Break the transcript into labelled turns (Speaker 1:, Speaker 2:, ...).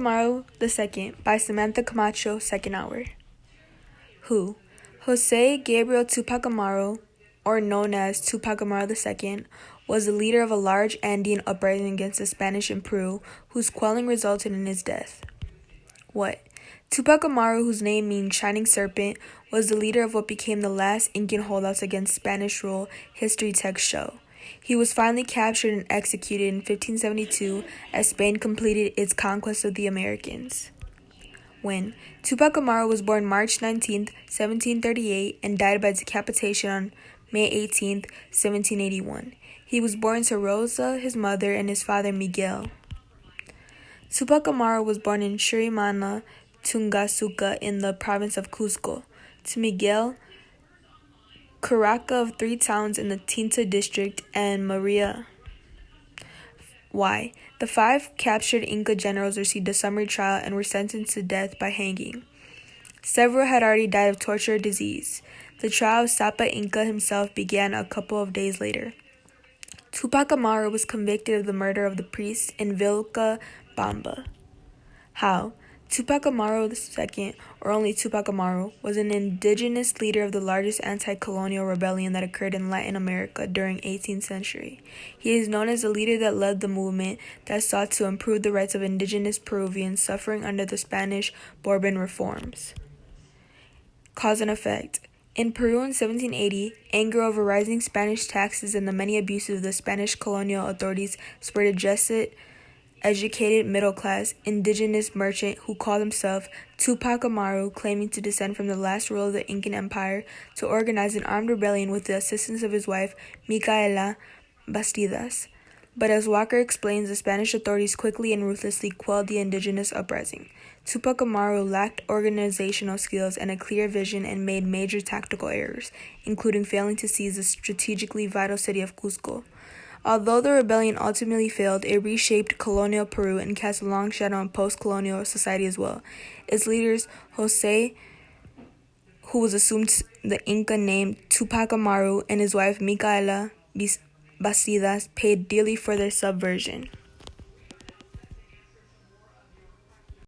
Speaker 1: Amaru II by Samantha Camacho, second hour. Who? Jose Gabriel Tupac Amaru, or known as Tupac Amaru II, was the leader of a large Andean uprising against the Spanish in Peru, whose quelling resulted in his death. What? Tupac Amaru, whose name means shining serpent, was the leader of what became the last Incan holdouts against Spanish rule, history texts show. He was finally captured and executed in 1572 as Spain completed its conquest of the Americans. When? Tupac Amaru was born March 19, 1738, and died by decapitation on May 18, 1781. He was born to Rosa, his mother, and his father Miguel. Tupac Amaru was born in Churimana, Tungasuca, in the province of Cusco, to Miguel Caraca of 3 towns in the Tinta district, and Maria. Why? The 5 captured Inca generals received a summary trial and were sentenced to death by hanging. Several had already died of torture or disease. The trial of Sapa Inca himself began a couple of days later. Tupac Amaru was convicted of the murder of the priest in Vilcabamba. How? Tupac Amaru II, or only Tupac Amaru, was an indigenous leader of the largest anti-colonial rebellion that occurred in Latin America during 18th century. He is known as the leader that led the movement that sought to improve the rights of indigenous Peruvians suffering under the Spanish Bourbon reforms. Cause and effect. In Peru in 1780, anger over rising Spanish taxes and the many abuses of the Spanish colonial authorities spurred a just, educated, middle-class, indigenous merchant who called himself Tupac Amaru, claiming to descend from the last ruler of the Incan Empire, to organize an armed rebellion with the assistance of his wife, Micaela Bastidas. But as Walker explains, the Spanish authorities quickly and ruthlessly quelled the indigenous uprising. Tupac Amaru lacked organizational skills and a clear vision and made major tactical errors, including failing to seize the strategically vital city of Cusco. Although the rebellion ultimately failed, it reshaped colonial Peru and cast a long shadow on post-colonial society as well. Its leaders, Jose, who was assumed the Inca name Tupac Amaru, and his wife Micaela Bastidas, paid dearly for their subversion.